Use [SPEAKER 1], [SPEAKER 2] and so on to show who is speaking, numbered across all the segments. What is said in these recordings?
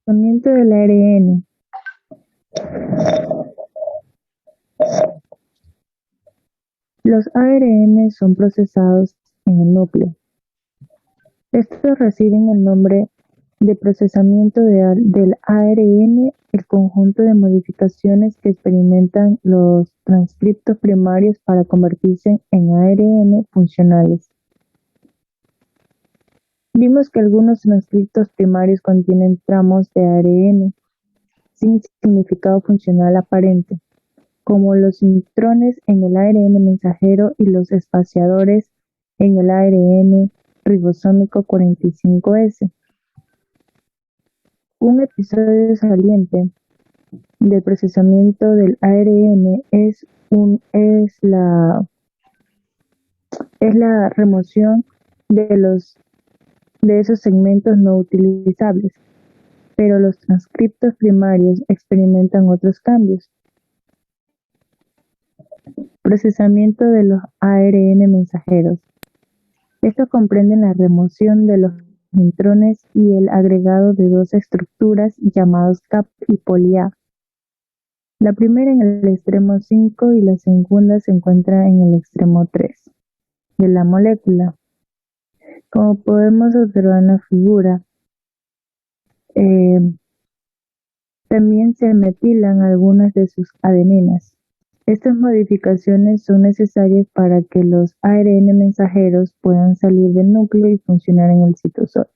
[SPEAKER 1] Procesamiento del ARN. Los ARN son procesados en el núcleo. Estos reciben el nombre de procesamiento del ARN, el conjunto de modificaciones que experimentan los transcriptos primarios para convertirse en ARN funcionales. Vimos que algunos transcriptos primarios contienen tramos de ARN sin significado funcional aparente, como los intrones en el ARN mensajero y los espaciadores en el ARN ribosómico 45S. Un episodio saliente del procesamiento del ARN es la remoción de esos segmentos no utilizables, pero los transcriptos primarios experimentan otros cambios. Procesamiento de los ARN mensajeros. Estos comprenden la remoción de los intrones y el agregado de dos estructuras llamadas cap y poli-A. La primera en el extremo 5 y la segunda se encuentra en el extremo 3 de la molécula. Como podemos observar en la figura, también se metilan algunas de sus adeninas. Estas modificaciones son necesarias para que los ARN mensajeros puedan salir del núcleo y funcionar en el citosol.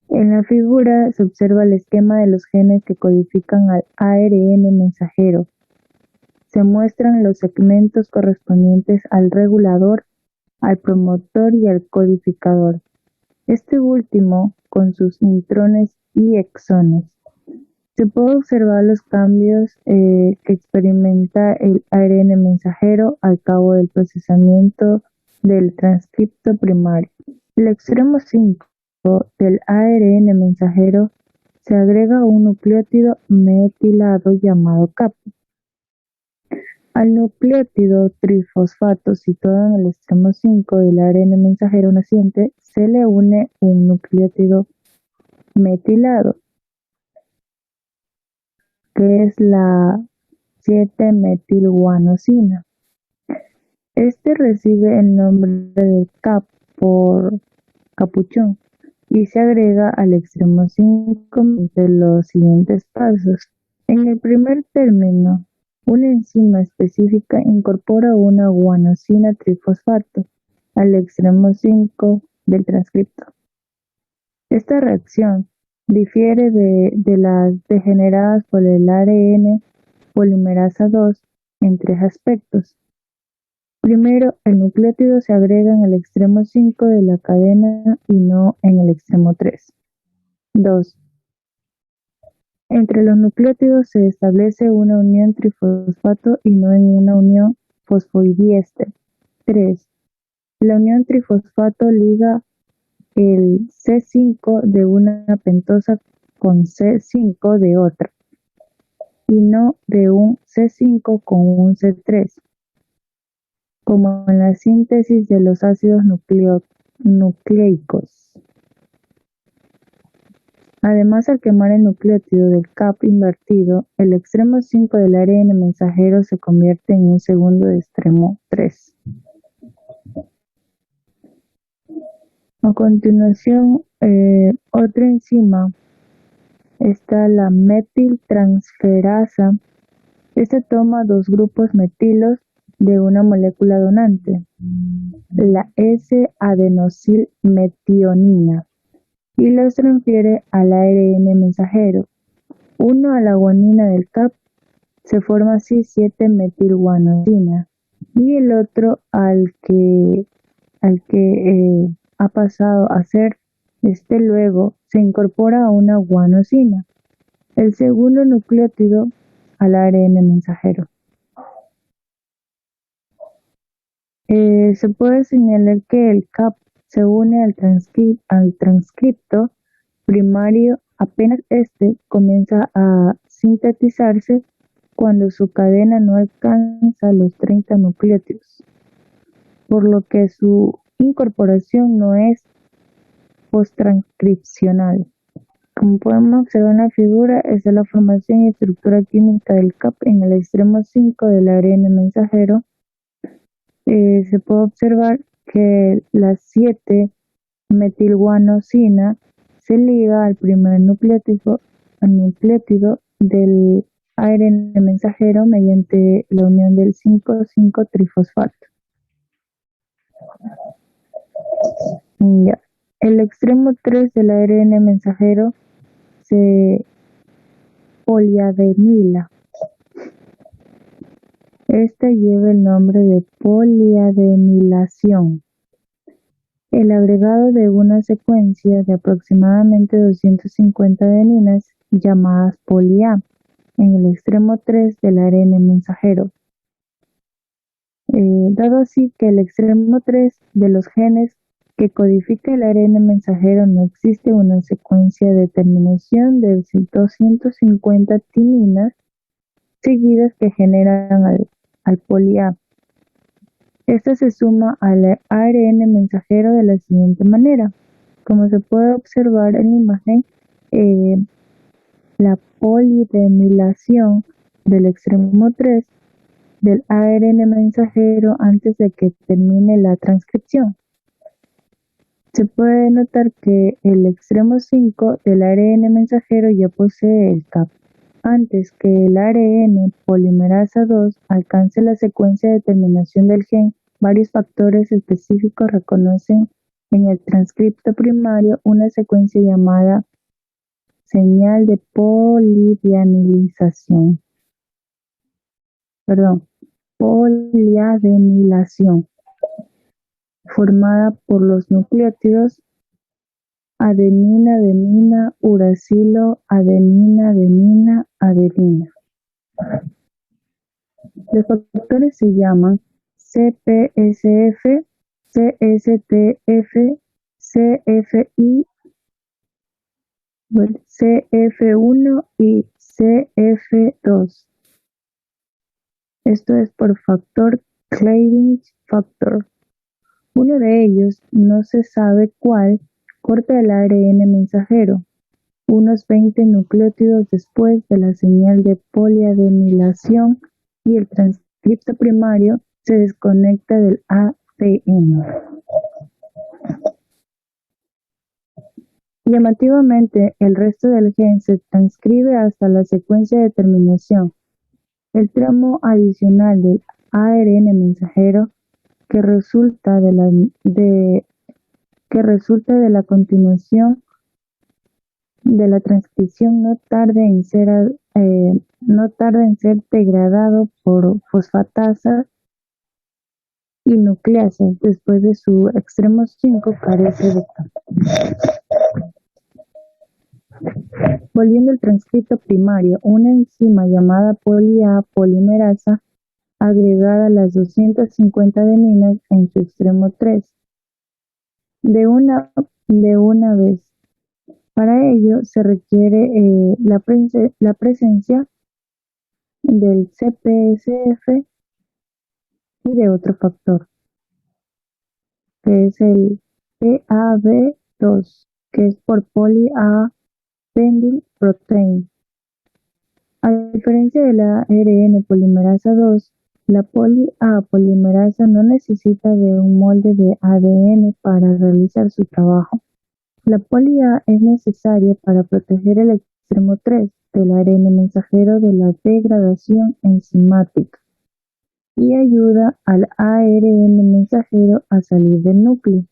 [SPEAKER 1] En la figura se observa el esquema de los genes que codifican al ARN mensajero. Se muestran los segmentos correspondientes al regulador, al promotor y al codificador. Este último con sus intrones y exones. Se puede observar los cambios que experimenta el ARN mensajero al cabo del procesamiento del transcripto primario. El extremo 5 del ARN mensajero se agrega un nucleótido metilado llamado cap. Al nucleótido trifosfato situado en el extremo 5 del ARN mensajero naciente se le une un nucleótido metilado, que es la 7-metilguanosina. Este recibe el nombre de cap por capuchón y se agrega al extremo 5 de los siguientes pasos. En el primer término, una enzima específica incorpora una guanosina trifosfato al extremo 5 del transcripto. Esta reacción difiere de las degeneradas por el ARN polimerasa 2 en tres aspectos. Primero, el nucleótido se agrega en el extremo 5 de la cadena y no en el extremo 3. 2. Entre los nucleótidos se establece una unión trifosfato y no en una unión fosfodiéster. 3. La unión trifosfato liga el C5 de una pentosa con C5 de otra, y no de un C5 con un C3, como en la síntesis de los ácidos nucleicos. Además, al quemar el nucleótido del cap invertido, el extremo 5 del ARN mensajero se convierte en un segundo de extremo 3. A continuación, otra enzima está la metiltransferasa. Esta toma dos grupos metilos de una molécula donante, la S-adenosilmetionina, y los transfiere al ARN mensajero. Uno a la guanina del cap, se forma así 7-metilguanosina, y el otro al que ha pasado a ser luego se incorpora a una guanosina, el segundo nucleótido al ARN mensajero. Se puede señalar que el cap se une al transcripto primario apenas este comienza a sintetizarse cuando su cadena no alcanza los 30 nucleótidos, por lo que su incorporación no es posttranscripcional. Como podemos observar en la figura, esta es la formación y estructura química del CAP en el extremo 5 del ARN mensajero. Se puede observar que la 7-metilguanosina se liga al primer nucleótido del ARN mensajero mediante la unión del 5,5-trifosfato. Ya. El extremo 3 del ARN mensajero se poliadenila. Esta lleva el nombre de poliadenilación. El agregado de una secuencia de aproximadamente 250 adeninas llamadas poli-A en el extremo 3 del ARN mensajero. Dado así que el extremo 3 de los genes que codifica el ARN mensajero no existe una secuencia de terminación de 250 timinas seguidas que generan al poli-A. Esta se suma al ARN mensajero de la siguiente manera. Como se puede observar en la imagen, la polidenilación del extremo 3 del ARN mensajero antes de que termine la transcripción. Se puede notar que el extremo 5 del ARN mensajero ya posee el CAP. Antes que el ARN polimerasa 2 alcance la secuencia de terminación del gen, varios factores específicos reconocen en el transcripto primario una secuencia llamada señal de poliadenilación, formada por los nucleótidos adenina-adenina, uracilo, adenina-adenina, adenina. Los factores se llaman CPSF, CSTF, CFI, CF1 y CF2. Esto es por factor cleavage factor. Uno de ellos, no se sabe cuál, corta el ARN mensajero, unos 20 nucleótidos después de la señal de poliadenilación, y el transcripto primario se desconecta del ADN. Llamativamente, el resto del gen se transcribe hasta la secuencia de terminación. El tramo adicional del ARN mensajero que resulta de la continuación de la transcripción no tarda en ser degradado por fosfatasa y nucleasas. Después de su extremo 5 carece de CAP. Volviendo al transcripto primario, una enzima llamada poli-A polimerasa agregada a las 250 adeninas en su extremo 3 de una vez. Para ello se requiere la presencia del CPSF y de otro factor, que es el PAB2, que es por poly-A binding protein. A diferencia de la ARN polimerasa 2, la poli-A polimerasa no necesita de un molde de ADN para realizar su trabajo. La poli-A es necesaria para proteger el extremo 3 del ARN mensajero de la degradación enzimática y ayuda al ARN mensajero a salir del núcleo.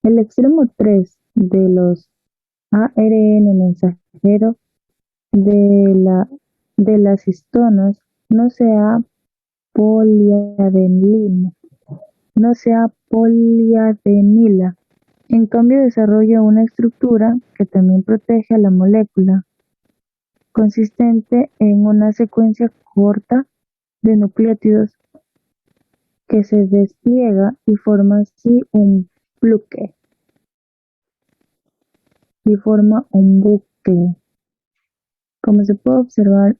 [SPEAKER 1] El extremo 3 de los ARN mensajeros de las histonas no sea poliadenila. En cambio, desarrolla una estructura que también protege a la molécula, consistente en una secuencia corta de nucleótidos que se despliega y forma así un bucle. Como se puede observar,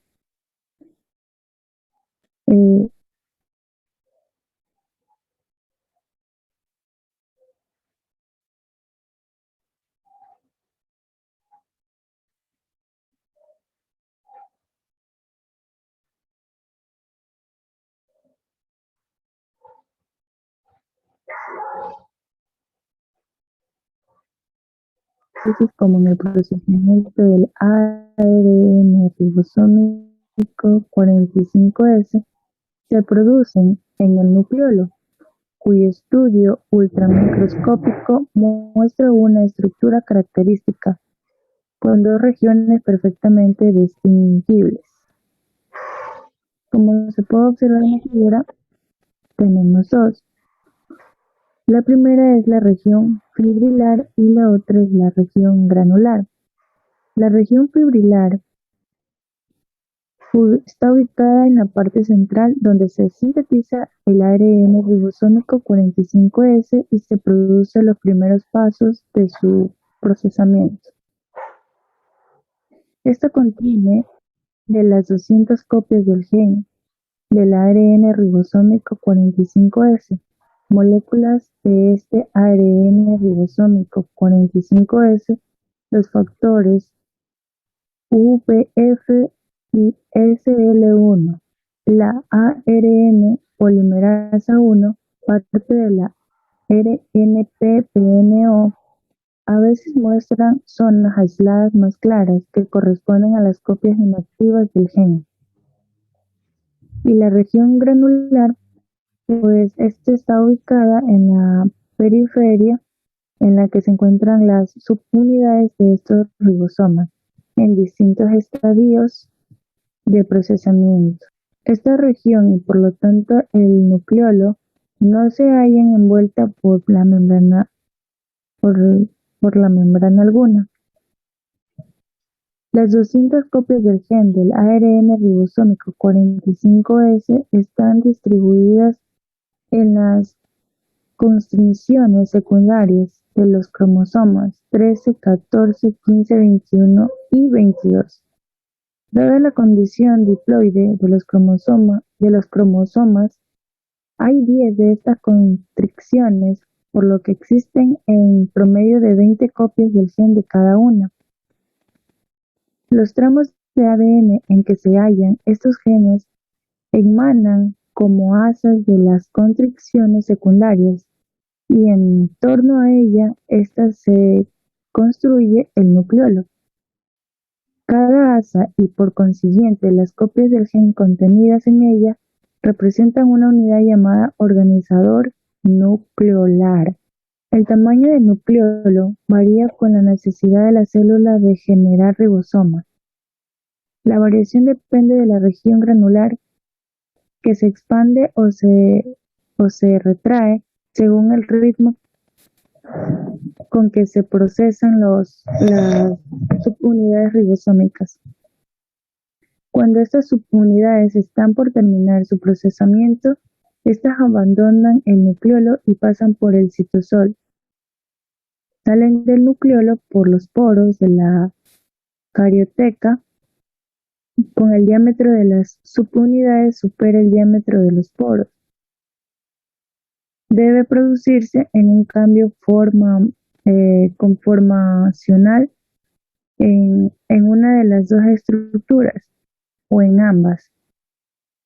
[SPEAKER 1] Entonces, como en el procesamiento del ARN ribosómico 45S, se producen en el nucleolo, cuyo estudio ultramicroscópico muestra una estructura característica, con dos regiones perfectamente distinguibles. Como se puede observar en la figura, tenemos dos. La primera es la región fibrilar y la otra es la región granular. La región fibrilar está ubicada en la parte central donde se sintetiza el ARN ribosómico 45S y se producen los primeros pasos de su procesamiento. Esta contiene de las 200 copias del gen del ARN ribosómico 45S. Moléculas de este ARN ribosómico 45S, los factores VF y SL1, la ARN polimerasa 1, parte de la RNP-PNO, a veces muestran zonas aisladas más claras que corresponden a las copias inactivas del gen. Y la región granular, pues esta está ubicada en la periferia en la que se encuentran las subunidades de estos ribosomas en distintos estadios de procesamiento. Esta región y por lo tanto el nucleolo no se hallan envuelta por la membrana alguna. Las 200 copias del gen del ARN ribosómico 45S están distribuidas en las constricciones secundarias de los cromosomas 13, 14, 15, 21 y 22. Dada la condición diploide de los cromosomas, hay 10 de estas constricciones, por lo que existen en promedio de 20 copias del gen de cada una. Los tramos de ADN en que se hallan estos genes emanan como asas de las constricciones secundarias y en torno a ella se construye el nucleolo. Cada asa y por consiguiente las copias del gen contenidas en ella representan una unidad llamada organizador nucleolar. El tamaño del nucleolo varía con la necesidad de la célula de generar ribosomas. La variación depende de la región granular, que se expande o se retrae según el ritmo con que se procesan las subunidades ribosómicas. Cuando estas subunidades están por terminar su procesamiento, estas abandonan el nucleolo y pasan por el citosol. Salen del nucleolo por los poros de la carioteca, con el diámetro de las subunidades supera el diámetro de los poros. Debe producirse en un cambio conformacional en una de las dos estructuras o en ambas,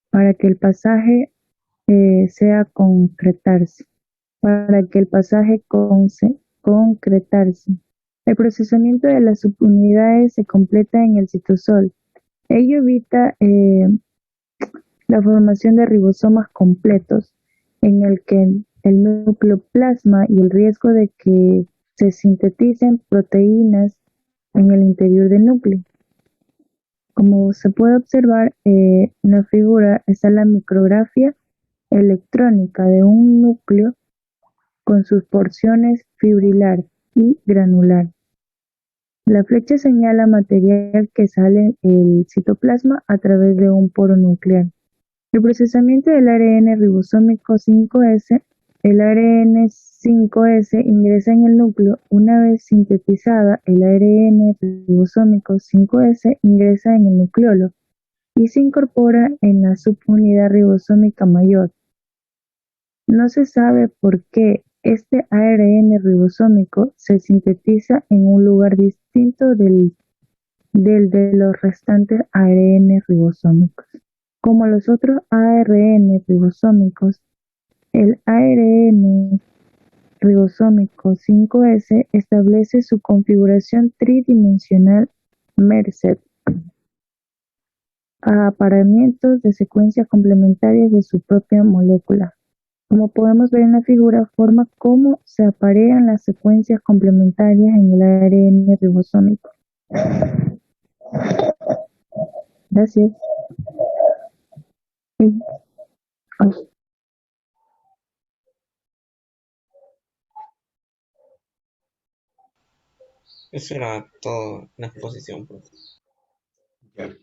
[SPEAKER 1] para que el pasaje concretarse. El procesamiento de las subunidades se completa en el citosol. Ello evita la formación de ribosomas completos, en el que el nucleoplasma y el riesgo de que se sinteticen proteínas en el interior del núcleo. Como se puede observar en la figura, está la micrografía electrónica de un núcleo con sus porciones fibrilar y granular. La flecha señala material que sale del citoplasma a través de un poro nuclear. El procesamiento del ARN ribosómico 5S. El ARN 5S ingresa en el núcleo. Una vez sintetizada, el ARN ribosómico 5S ingresa en el nucleolo y se incorpora en la subunidad ribosómica mayor. No se sabe por qué este ARN ribosómico se sintetiza en un lugar distinto del de los restantes ARN ribosómicos. Como los otros ARN ribosómicos, el ARN ribosómico 5S establece su configuración tridimensional merced a apareamientos de secuencias complementarias de su propia molécula. Como podemos ver en la figura, forma cómo se aparean las secuencias complementarias en el ARN ribosómico. Gracias. Sí. Ay.
[SPEAKER 2] Eso era todo la exposición, profe.
[SPEAKER 3] Ya.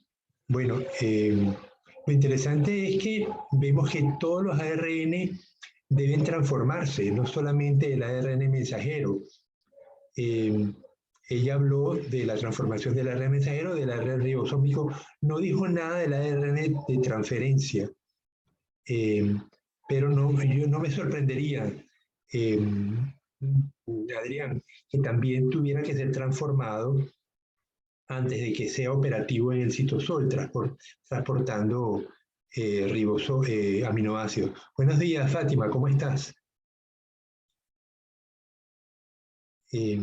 [SPEAKER 3] Bueno, lo interesante es que vemos que todos los ARN deben transformarse, no solamente el ARN mensajero. Eh, Ella habló de la transformación del ARN mensajero, del ARN ribosómico, no dijo nada del ARN de transferencia. Eh, pero no, yo no me sorprendería, eh, Adrián, que también tuviera que ser transformado antes de que sea operativo en el citosol, transportando aminoácidos. Buenos días, Fátima, ¿cómo estás? Eh,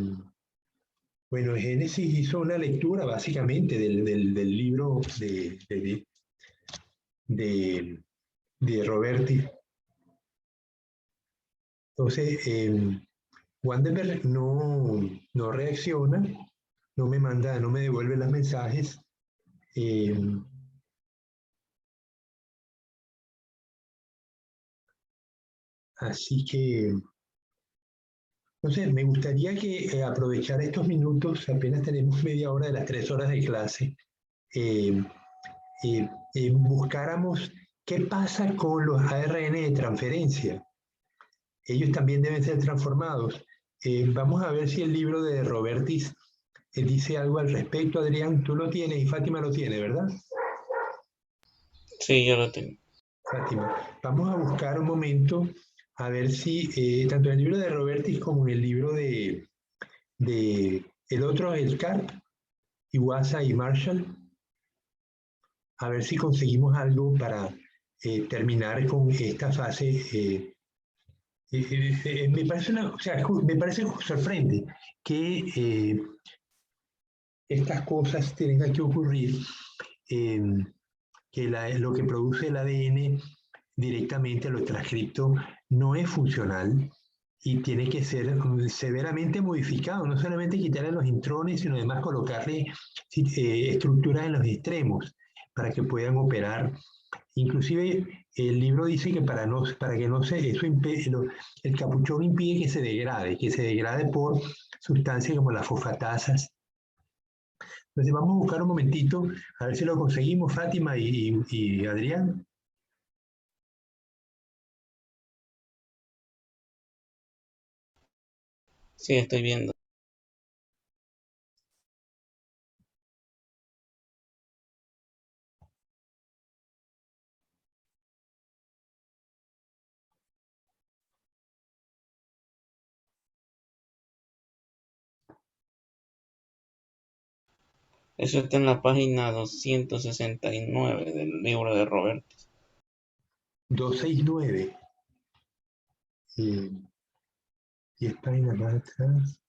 [SPEAKER 3] bueno, Génesis hizo una lectura básicamente del libro de, de Roberti. Entonces, Wandenberg no reacciona, no me devuelve los mensajes. eh, Así que, no sé, me gustaría que aprovechar estos minutos, apenas tenemos media hora de las 3 horas de clase, eh, buscáramos qué pasa con los ARN de transferencia. Ellos también deben ser transformados. Vamos a ver si el libro de Robertis dice algo al respecto. Adrián, tú lo tienes y Fátima lo tiene, ¿verdad?
[SPEAKER 2] Sí, yo lo tengo.
[SPEAKER 3] Fátima, vamos a buscar un momento a ver si tanto en el libro de Robertis como en el libro de el otro, el CARP, Iwasa y Marshall, a ver si conseguimos algo para terminar con esta fase. Me parece o sea, me parece sorprendente que estas cosas tengan que ocurrir, eh, que lo que produce el ADN directamente a los transcriptos no es funcional y tiene que ser severamente modificado, no solamente quitarle los intrones, sino además colocarle estructuras en los extremos para que puedan operar. Inclusive el libro dice que para que no se, el capuchón impide que se degrade por sustancias como las fosfatasas. Entonces vamos a buscar un momentito, a ver si lo conseguimos, Fátima y Adrián.
[SPEAKER 2] Sí, estoy viendo. Eso está en la página 269 del libro de Roberto.
[SPEAKER 3] 269. Eh, y está en la más atrás.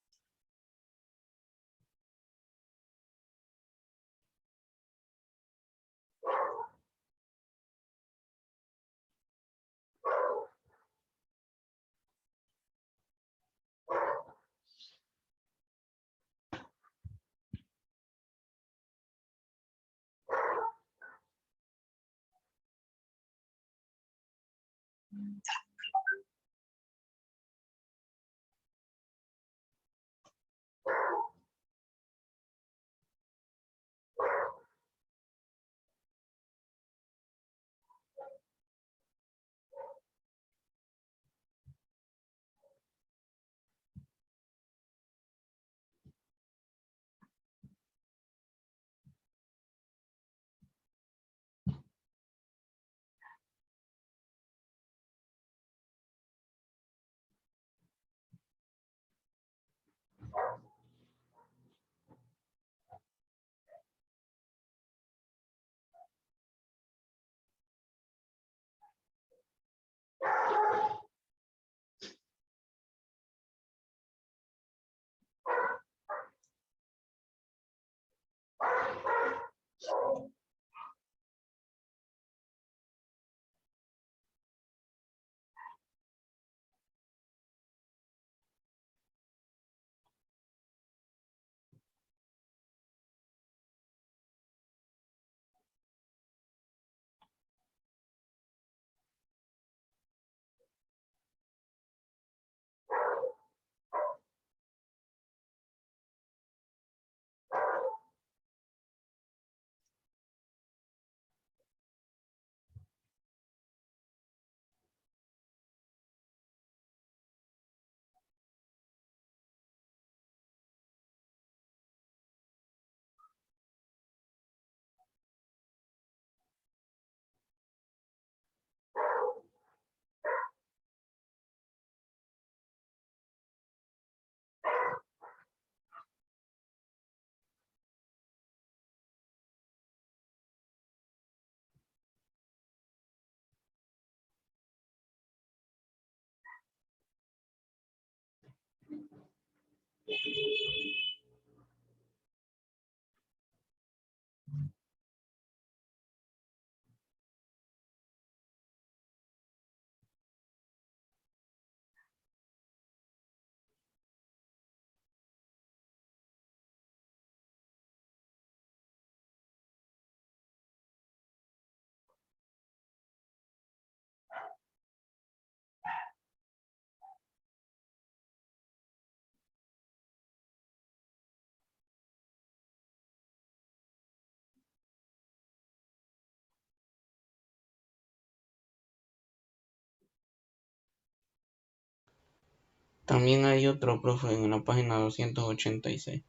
[SPEAKER 2] También hay otro, profe, en la página 286.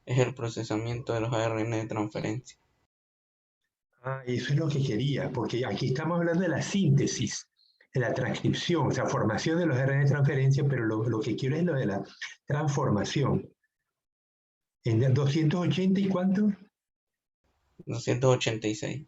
[SPEAKER 2] Es el procesamiento de los ARN de transferencia.
[SPEAKER 3] Ah, eso es lo que quería, porque aquí estamos hablando de la síntesis, de la transcripción, o sea, formación de los RNA de transferencia, pero lo que quiero es lo de la transformación. ¿En el 280 y cuánto?
[SPEAKER 2] 286.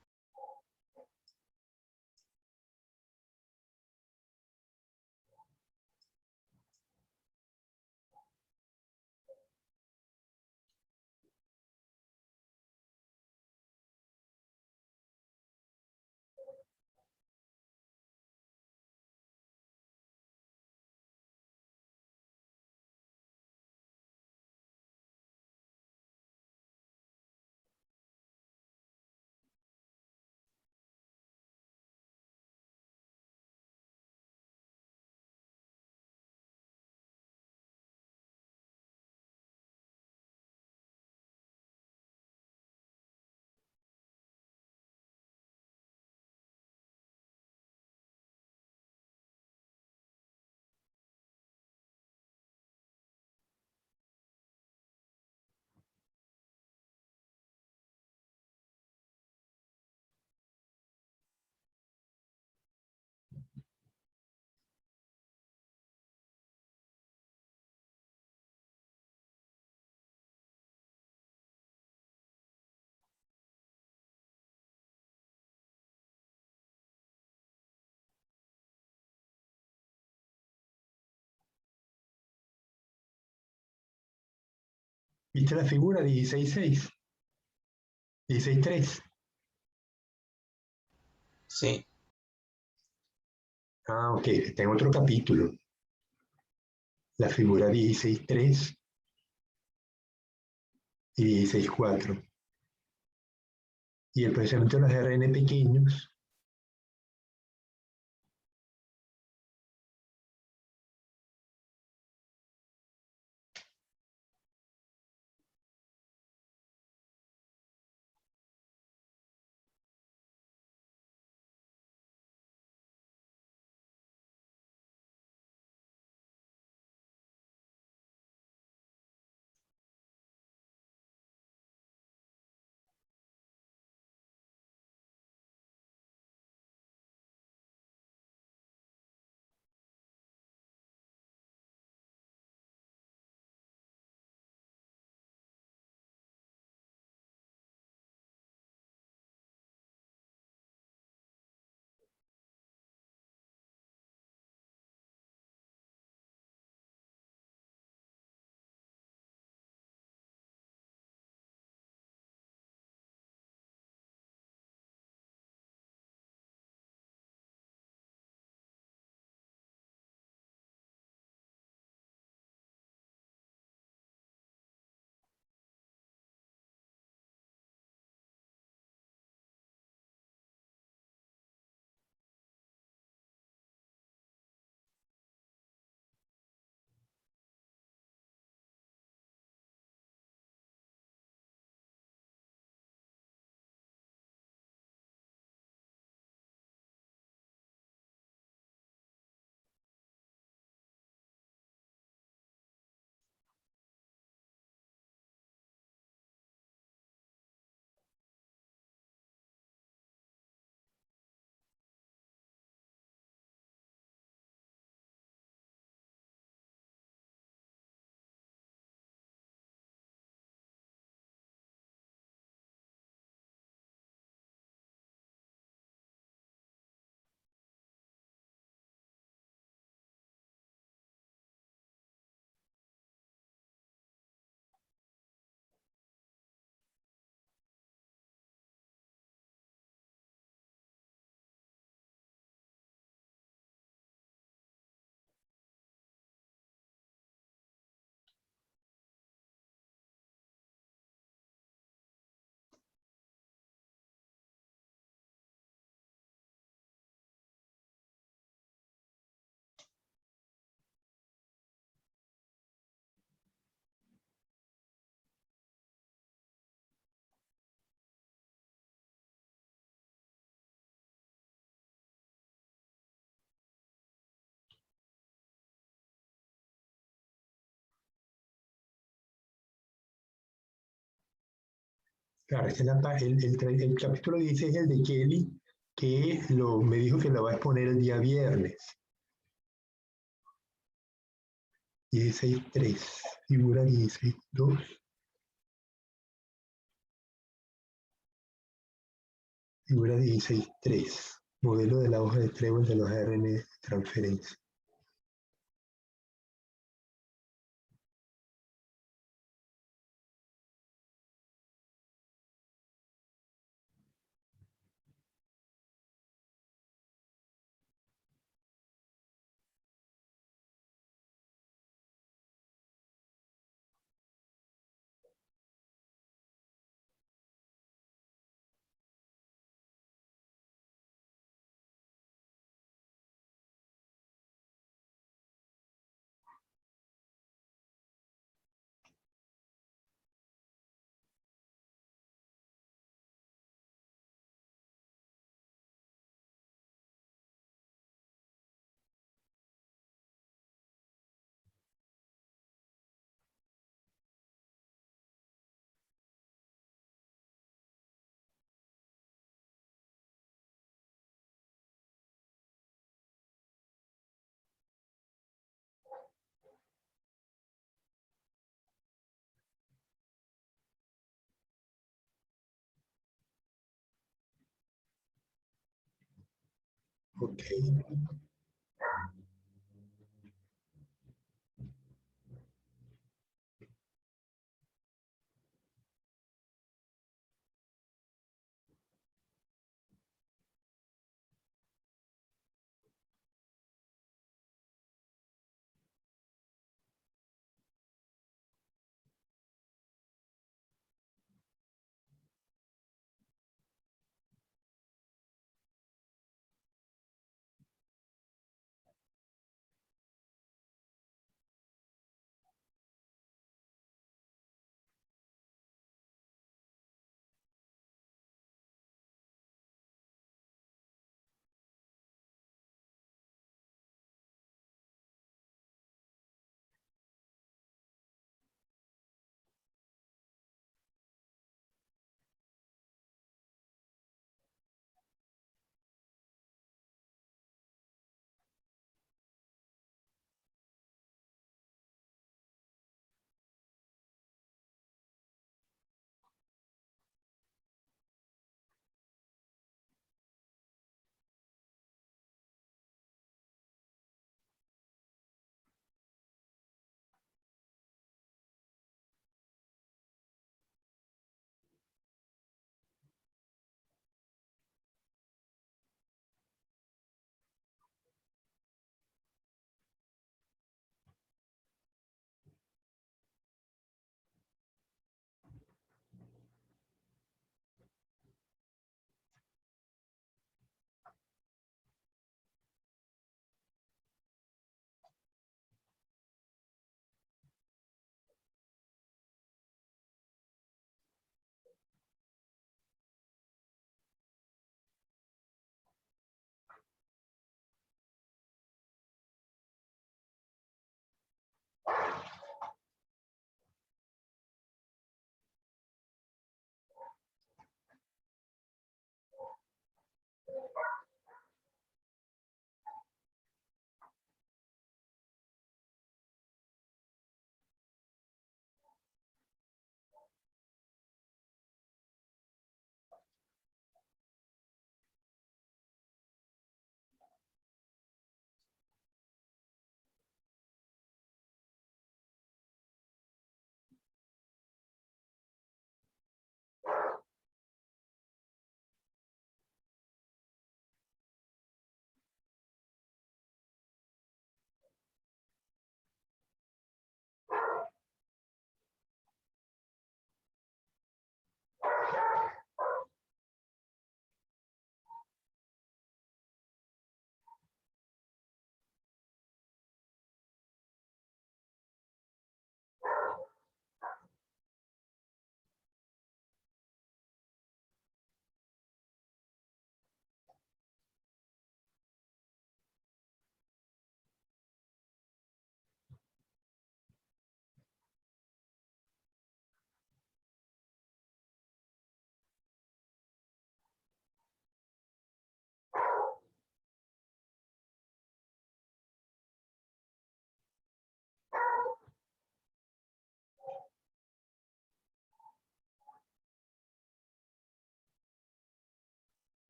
[SPEAKER 3] ¿Viste la figura 16.6? 16.3.
[SPEAKER 2] Sí,
[SPEAKER 3] Ah, ok, está en otro capítulo. La figura 16.3 y 16.4. Y el procesamiento de los ARN pequeños. Claro, el capítulo 16 es el de Kelly, que me dijo que lo va a exponer el día viernes. 16.3, figura 16.2. Figura 16.3, modelo de la hoja de trébol de los ARN de transferencia. Ok.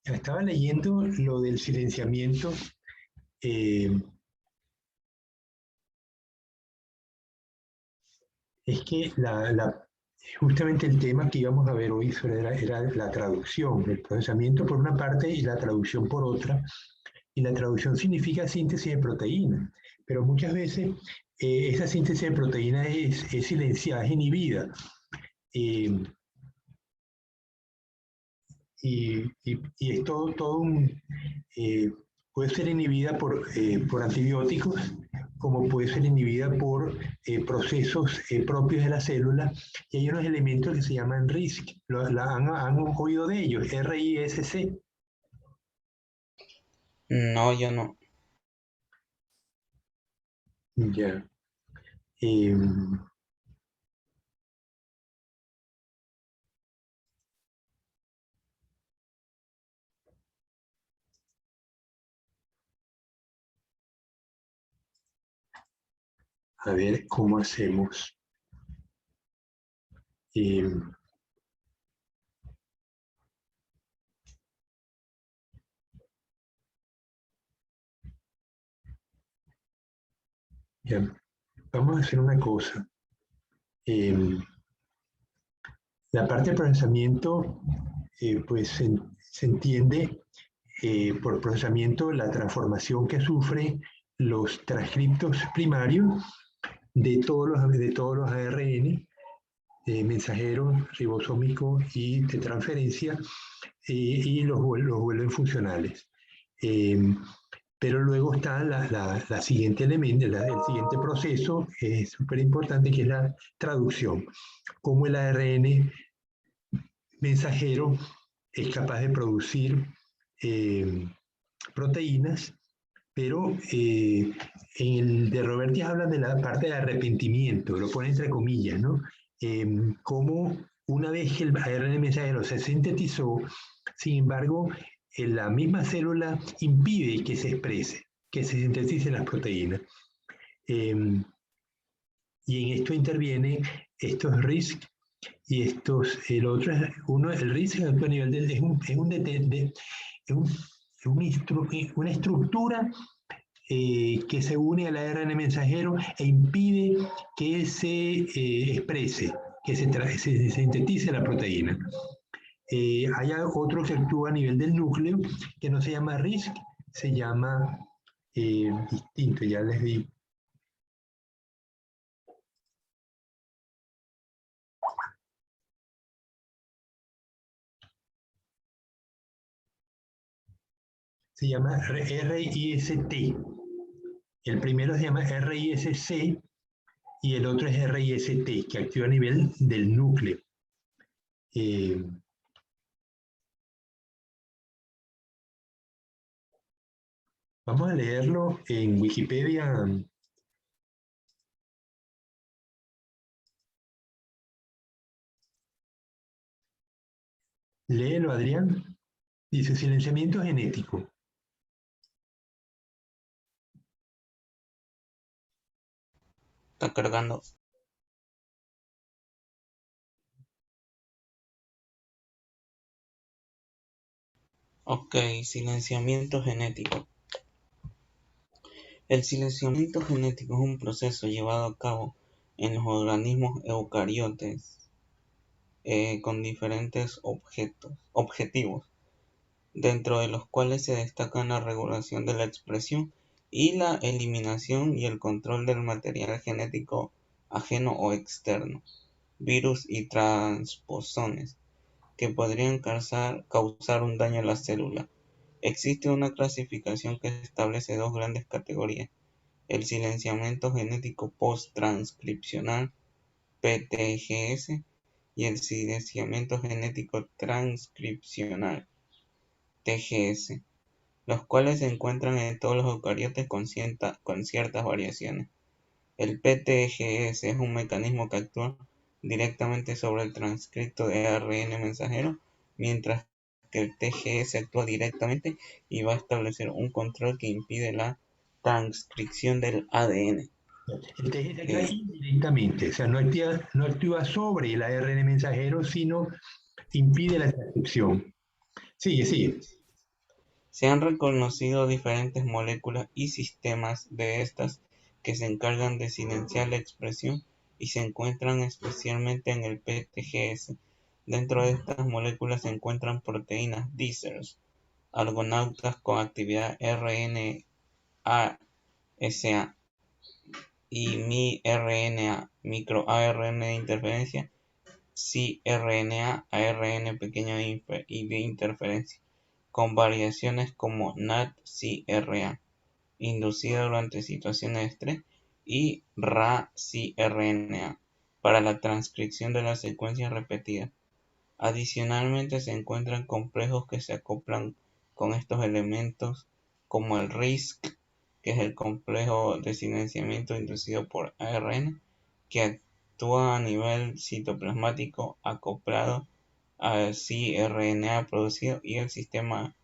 [SPEAKER 3] Estaba leyendo lo del silenciamiento. Es que justamente el tema que íbamos a ver hoy era la traducción, el procesamiento por una parte y la traducción por otra. Y la traducción significa síntesis de proteína, pero muchas veces esa síntesis de proteína es silenciada, es inhibida. Eh, y es todo puede ser inhibida por antibióticos, como puede ser inhibida por procesos propios de la célula, y hay unos elementos que se llaman RISC. ¿Han oído de ellos? RISC.
[SPEAKER 2] No, yo no.
[SPEAKER 3] Ya. Eh, a ver cómo hacemos. Eh, ya. Vamos a hacer una cosa. La parte de procesamiento, pues se entiende por procesamiento la transformación que sufre los transcriptos primarios de todos los ARN, mensajeros, ribosómicos y de transferencia, y los vuelven funcionales. Pero luego está la siguiente elemento, el siguiente proceso, es súper importante, que es la traducción. Cómo el ARN mensajero es capaz de producir proteínas, pero en el de Roberti hablan de la parte de arrepentimiento, lo pone entre comillas, ¿no? Como una vez que el ARN mensajero se sintetizó, sin embargo, en la misma célula impide que se exprese, que se sinteticen las proteínas. Y en esto intervienen estos RISC y el otro es el RISC a nivel una estructura que se une al ARN mensajero e impide que se exprese, que se sintetice la proteína. Hay otro que actúa a nivel del núcleo, que no se llama RISC, se llama distinto, ya les di. Se llama RIST. El primero se llama RISC y el otro es RIST, que actúa a nivel del núcleo. Vamos a leerlo en Wikipedia. Léelo, Adrián. Dice silenciamiento genético.
[SPEAKER 2] Está cargando. Ok, silenciamiento genético. El silenciamiento genético es un proceso llevado a cabo en los organismos eucariotes con diferentes objetivos, dentro de los cuales se destacan la regulación de la expresión y la eliminación y el control del material genético ajeno o externo, virus y transposones, que podrían causar un daño a la célula. Existe una clasificación que establece dos grandes categorías: el silenciamiento genético post-transcripcional, PTGS, y el silenciamiento genético transcripcional, TGS, los cuales se encuentran en todos los eucariotes con ciertas variaciones. El PTGS es un mecanismo que actúa directamente sobre el transcripto de ARN mensajero, mientras que el TGS actúa directamente y va a establecer un control que impide la transcripción del ADN.
[SPEAKER 3] El TGS actúa indirectamente, o sea, no actúa sobre el ARN mensajero, sino impide la transcripción. Sigue, sigue.
[SPEAKER 2] Se han reconocido diferentes moléculas y sistemas de estas que se encargan de silenciar la expresión y se encuentran especialmente en el PTGS. Dentro de estas moléculas se encuentran proteínas díceros, argonautas con actividad RNA-SA y miRNA, microARN de interferencia, cRNA, ARN pequeño y de interferencia, con variaciones como NAT-cRA, inducida durante situaciones de estrés, y racRNA, para la transcripción de las secuencias repetidas. Adicionalmente se encuentran complejos que se acoplan con estos elementos, como el RISC, que es el complejo de silenciamiento inducido por ARN, que actúa a nivel citoplasmático acoplado al cRNA producido, y el sistema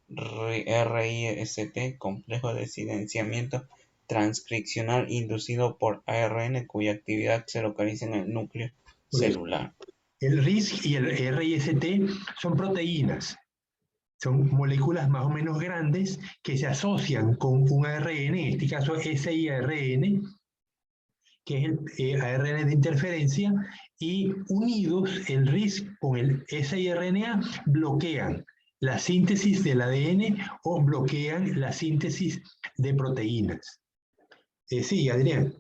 [SPEAKER 2] RIST, complejo de silenciamiento transcripcional inducido por ARN, cuya actividad se localiza en el núcleo celular.
[SPEAKER 3] El RISC y el RIST son proteínas, son moléculas más o menos grandes que se asocian con un ARN, en este caso siRN, que es el ARN de interferencia, y unidos el RISC con el siRNA bloquean la síntesis del ADN o bloquean la síntesis de proteínas. Sí, Adrián.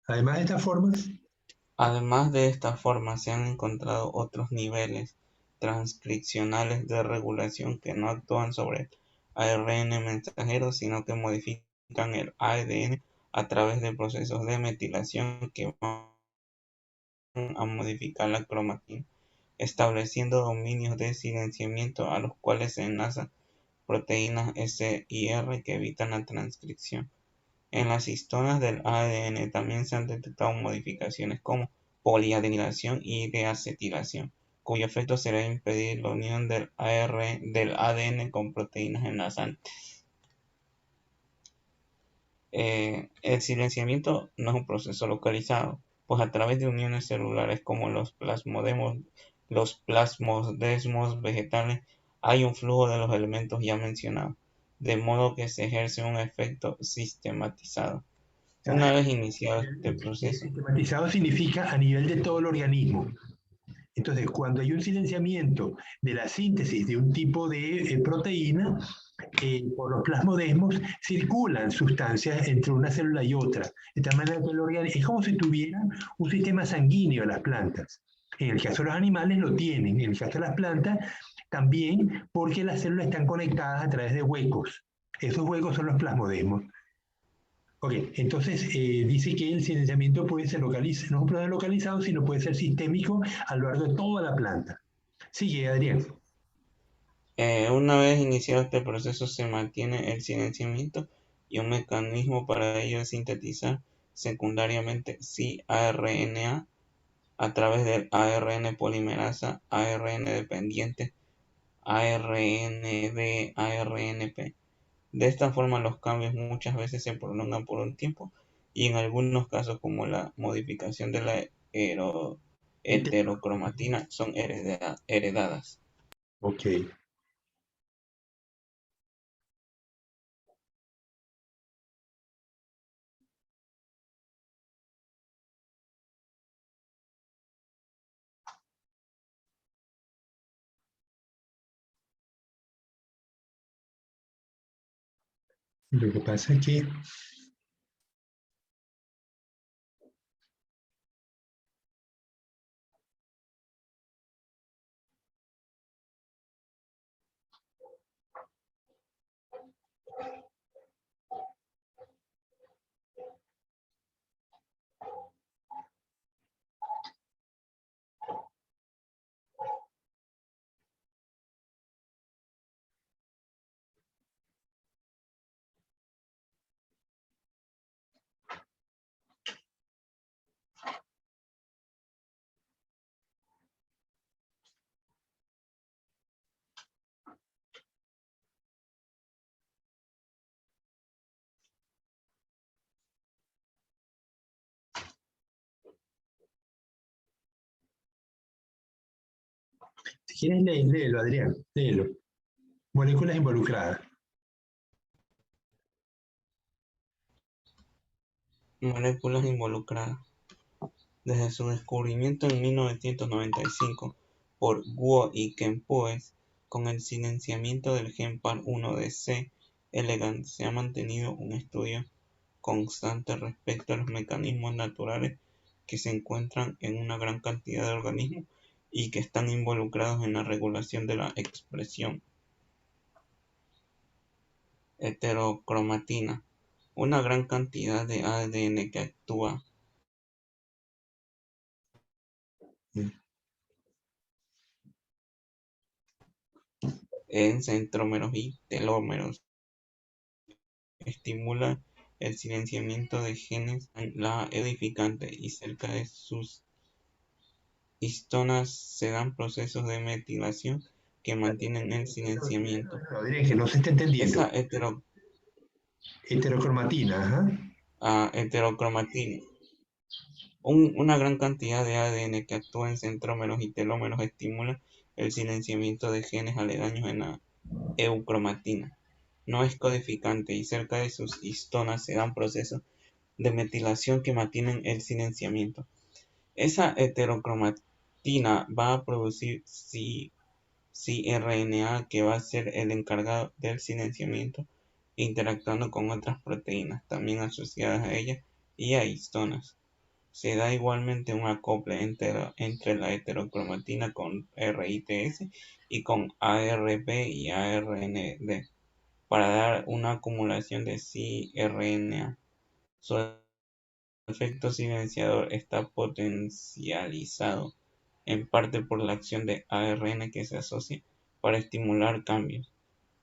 [SPEAKER 3] Además de estas formas,
[SPEAKER 2] Además de esta forma, se han encontrado otros niveles transcripcionales de regulación que no actúan sobre el ARN mensajero, sino que modifican el ADN a través de procesos de metilación que van a modificar la cromatina, estableciendo dominios de silenciamiento a los cuales se enlazan proteínas S y R que evitan la transcripción. En las histonas del ADN también se han detectado modificaciones como poliadenilación y deacetilación, cuyo efecto será impedir la unión del ADN con proteínas enlazantes. El silenciamiento no es un proceso localizado, pues a través de uniones celulares como los plasmodesmos vegetales hay un flujo de los elementos ya mencionados, de modo que se ejerce un efecto sistematizado. Una vez iniciado este proceso,
[SPEAKER 3] sistematizado significa a nivel de todo el organismo. Entonces, cuando hay un silenciamiento de la síntesis de un tipo de proteína, por los plasmodesmos circulan sustancias entre una célula y otra. De tal manera que el organismo es como si tuvieran un sistema sanguíneo las plantas. En el caso de los animales lo tienen, en el caso de las plantas también, porque las células están conectadas a través de huecos. Esos huecos son los plasmodesmos. Ok, entonces dice que el silenciamiento puede ser localizado, no es un problema localizado, sino puede ser sistémico a lo largo de toda la planta. Sigue, Adrián.
[SPEAKER 2] una vez iniciado este proceso, se mantiene el silenciamiento, y un mecanismo para ello es sintetizar secundariamente cRNA a través del ARN polimerasa, ARN dependiente, ARND, ARNP. De esta forma, los cambios muchas veces se prolongan por un tiempo, y en algunos casos, como la modificación de la heterocromatina, son heredadas.
[SPEAKER 3] Ok. Lo que pasa es que si quieres léelo, Adrián, léelo. Moléculas involucradas.
[SPEAKER 2] Moléculas involucradas. Desde su descubrimiento en 1995 por Guo y Kempoes, con el silenciamiento del gen par1 de C. elegans, se ha mantenido un estudio constante respecto a los mecanismos naturales que se encuentran en una gran cantidad de organismos y que están involucrados en la regulación de la expresión. Heterocromatina. Una gran cantidad de ADN que actúa en centrómeros y telómeros estimula el silenciamiento de genes en la edificante y cerca de sus histonas se dan procesos de metilación que mantienen el silenciamiento.
[SPEAKER 3] No, diré que no se está entendiendo.
[SPEAKER 2] Esa
[SPEAKER 3] Heterocromatina, ajá.
[SPEAKER 2] heterocromatina. Una gran cantidad de ADN que actúa en centrómeros y telómeros estimula el silenciamiento de genes aledaños en la eucromatina. No es codificante y cerca de sus histonas se dan procesos de metilación que mantienen el silenciamiento. Esa heterocromatina va a producir cRNA que va a ser el encargado del silenciamiento, interactuando con otras proteínas también asociadas a ella y a histonas. Se da igualmente un acople entre la heterocromatina con RITS y con ARP y ARND para dar una acumulación de cRNA. Su efecto silenciador está potencializado en parte por la acción de ARN que se asocia para estimular cambios.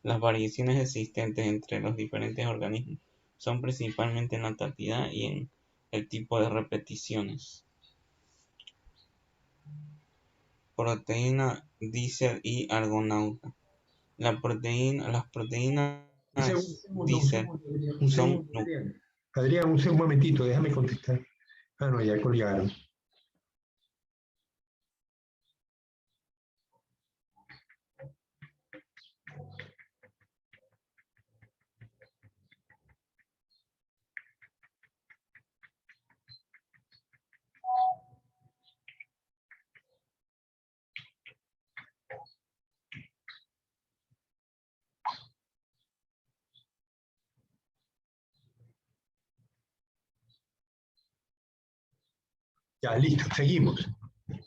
[SPEAKER 2] Las variaciones existentes entre los diferentes organismos son principalmente en la cantidad y en el tipo de repeticiones. Proteína Dicer y argonauta. Las proteínas Dicer son
[SPEAKER 3] Adrián, un momentito, déjame contestar. Ah, no, ya colgaron. Ya, listo, seguimos.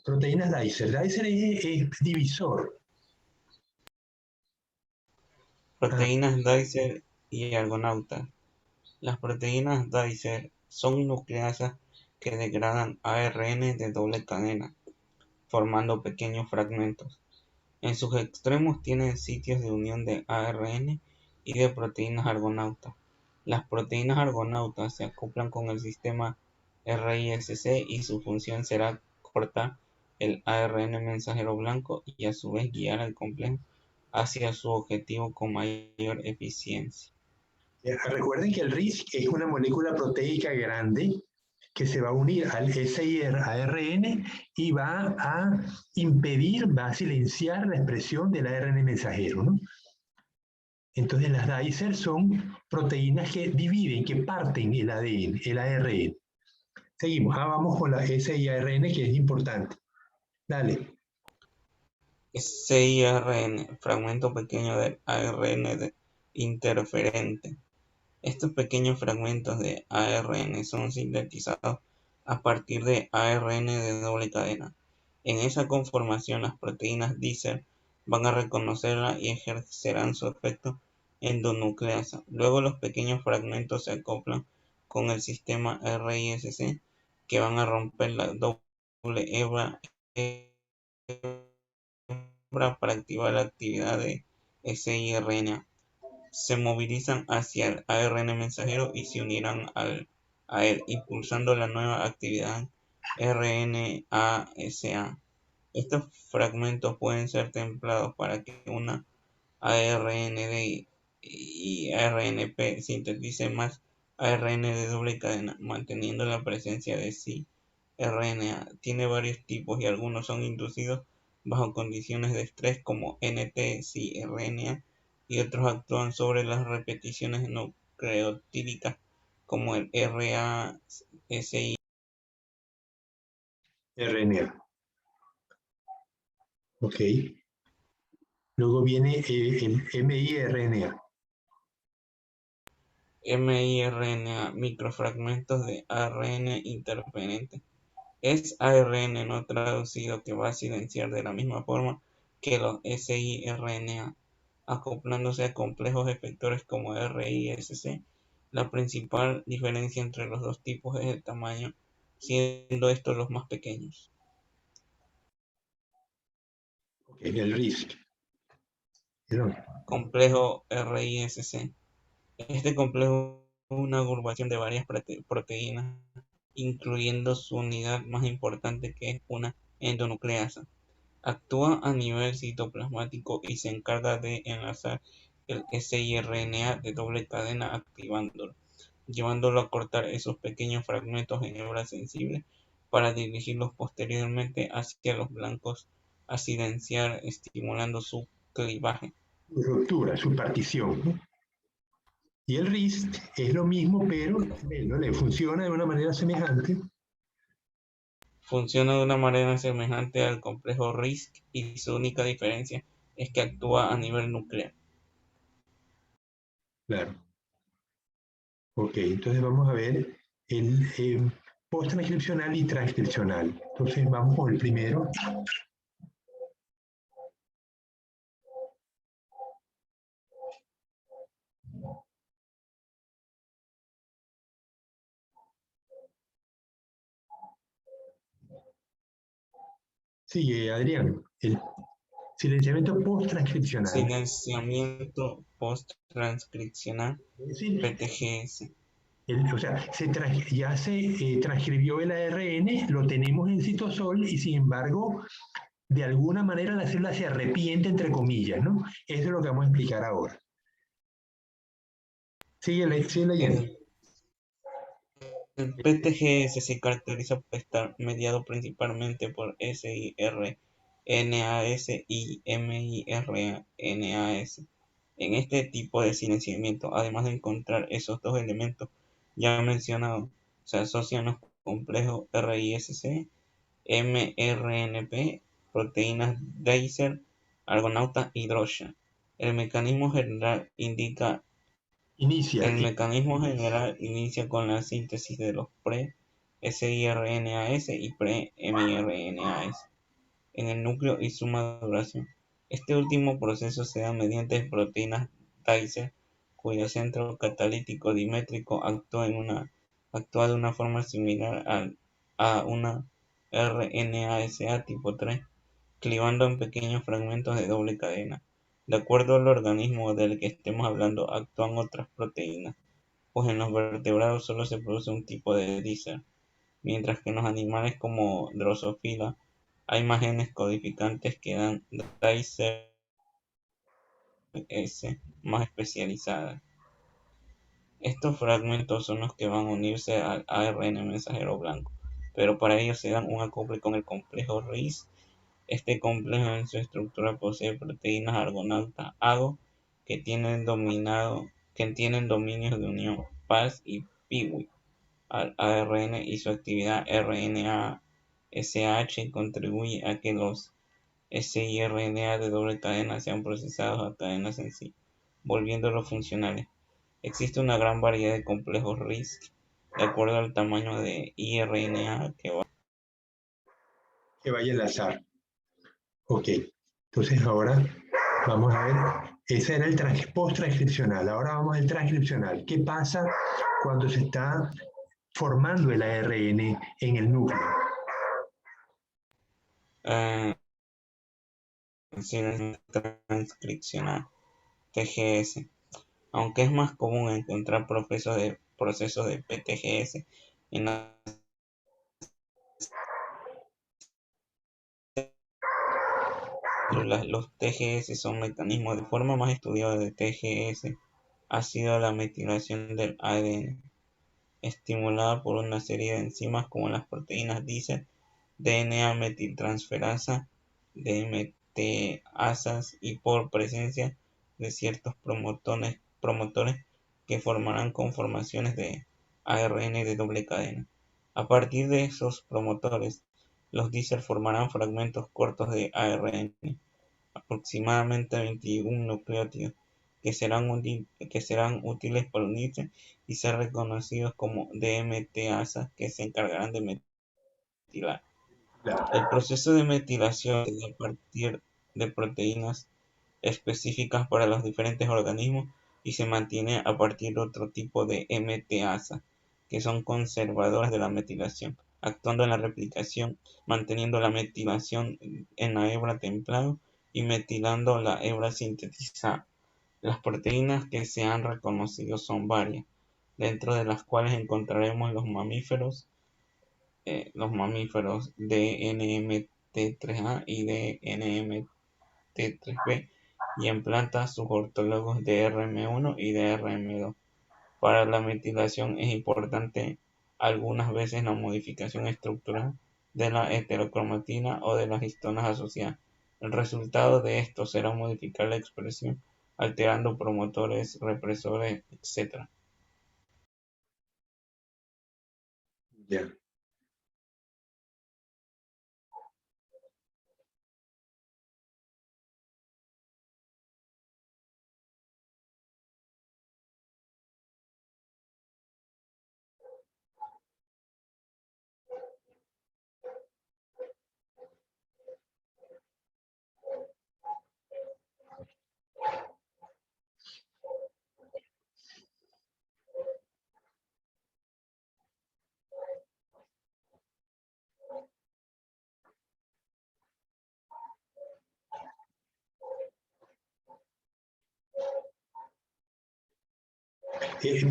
[SPEAKER 3] Proteínas Dicer. Dicer es divisor.
[SPEAKER 2] proteínas Dicer y argonauta. Las proteínas Dicer son nucleasas que degradan ARN de doble cadena, formando pequeños fragmentos. En sus extremos tienen sitios de unión de ARN y de proteínas argonautas. Las proteínas argonautas se acoplan con el sistema RISC y su función será cortar el ARN mensajero blanco y a su vez guiar al complejo hacia su objetivo con mayor eficiencia.
[SPEAKER 3] Recuerden que el RISC es una molécula proteica grande que se va a unir al siRNA y va a impedir, va a silenciar la expresión del ARN mensajero, ¿no? Entonces las Dicer son proteínas que dividen, que parten el ADN, el ARN. Seguimos, vamos con la siRN que es importante. Dale.
[SPEAKER 2] siRN, fragmento pequeño del ARN interferente. Estos pequeños fragmentos de ARN son sintetizados a partir de ARN de doble cadena. En esa conformación, las proteínas Dicer van a reconocerla y ejercerán su efecto endonucleasa. Luego los pequeños fragmentos se acoplan con el sistema RISC que van a romper la doble hebra para activar la actividad de siRNA. Se movilizan hacia el ARN mensajero y se unirán a él, impulsando la nueva actividad RNAsa. Estos fragmentos pueden ser templados para que una ARND y ARNP sintetice más ARN de doble cadena, manteniendo la presencia de cRNA. Tiene varios tipos y algunos son inducidos bajo condiciones de estrés como NT-cRNA y otros actúan sobre las repeticiones nucleotídicas como el RASI.
[SPEAKER 3] RNA. Ok. Luego viene el miRNA.
[SPEAKER 2] miRNA, microfragmentos de ARN interferente. Es ARN no traducido que va a silenciar de la misma forma que los siRNA, acoplándose a complejos efectores como RISC. La principal diferencia entre los dos tipos es el tamaño, siendo estos los más pequeños.
[SPEAKER 3] Okay, el RISC. ¿Vieron?
[SPEAKER 2] Complejo RISC. Este complejo es una agrupación de varias proteínas, incluyendo su unidad más importante que es una endonucleasa. Actúa a nivel citoplasmático y se encarga de enlazar el siRNA de doble cadena activándolo, llevándolo a cortar esos pequeños fragmentos en hebras sensibles para dirigirlos posteriormente hacia los blancos a silenciar, estimulando su clivaje.
[SPEAKER 3] Su ruptura, su partición, ¿no? Y el RISC es lo mismo, pero ¿no? Le funciona de una manera semejante.
[SPEAKER 2] Funciona de una manera semejante al complejo RISC y su única diferencia es que actúa a nivel nuclear.
[SPEAKER 3] Claro. Ok, entonces vamos a ver el post-transcripcional y transcripcional. Entonces vamos con el primero. Sigue, Adrián. El silenciamiento post-transcripcional.
[SPEAKER 2] Silenciamiento post-transcripcional,
[SPEAKER 3] Es decir,
[SPEAKER 2] PTGS.
[SPEAKER 3] o sea, ya se transcribió el ARN, lo tenemos en citosol y sin embargo, de alguna manera la célula se arrepiente, entre comillas, ¿no? Eso es lo que vamos a explicar ahora. Sigue leyendo.
[SPEAKER 2] El PTGS se caracteriza por estar mediado principalmente por siRNAS y miRNAS. En este tipo de silenciamiento, además de encontrar esos dos elementos ya mencionados, se asocian los complejos RISC, mRNP, proteínas Dicer, argonauta y Drosha. El mecanismo general indica
[SPEAKER 3] Inicia.
[SPEAKER 2] El mecanismo general inicia con la síntesis de los pre-siRNAs y pre-miRNAs en el núcleo y su maduración. Este último proceso se da mediante proteínas Dicer, cuyo centro catalítico dimétrico actúa de una forma similar a una RNasa tipo 3, clivando en pequeños fragmentos de doble cadena. De acuerdo al organismo del que estemos hablando, actúan otras proteínas, pues en los vertebrados solo se produce un tipo de dícer, mientras que en los animales como Drosophila hay más genes codificantes que dan dícer S más especializadas. Estos fragmentos son los que van a unirse al ARN mensajero blanco, pero para ello se dan un acople con el complejo RIS. Este complejo en su estructura posee proteínas argonauta AGO que tienen dominios de unión PAS y PIWI al ARN, y su actividad RNA-SH contribuye a que los siRNA de doble cadena sean procesados a cadenas en sí, volviéndolos funcionales. Existe una gran variedad de complejos RISC de acuerdo al tamaño de IRNA
[SPEAKER 3] Que vaya a enlazar. Ok, entonces ahora vamos a ver, ese era el post-transcripcional, ahora vamos al transcripcional. ¿Qué pasa cuando se está formando el ARN en el núcleo?
[SPEAKER 2] transcripcional TGS. Aunque es más común encontrar procesos de PTGS en las células, los TGS son mecanismos. De forma más estudiada de TGS ha sido la metilación del ADN, estimulada por una serie de enzimas como las proteínas Dicer, DNA metiltransferasa, DMTasas y por presencia de ciertos promotores que formarán conformaciones de ARN de doble cadena. A partir de esos promotores, los dícer formarán fragmentos cortos de ARN, aproximadamente 21 nucleótidos, que serán útiles para unirse y ser reconocidos como DMTasas, que se encargarán de metilar. El proceso de metilación se da a partir de proteínas específicas para los diferentes organismos y se mantiene a partir de otro tipo de MTasas, que son conservadoras de la metilación, actuando en la replicación, manteniendo la metilación en la hebra templado y metilando la hebra sintetizada. Las proteínas que se han reconocido son varias, dentro de las cuales encontraremos los mamíferos DNMT3A y DNMT3B, y en plantas sus ortólogos DRM1 y DRM2. Para la metilación es importante algunas veces la modificación estructural de la heterocromatina o de las histonas asociadas. El resultado de esto será modificar la expresión, alterando promotores, represores, etc.
[SPEAKER 3] Ya.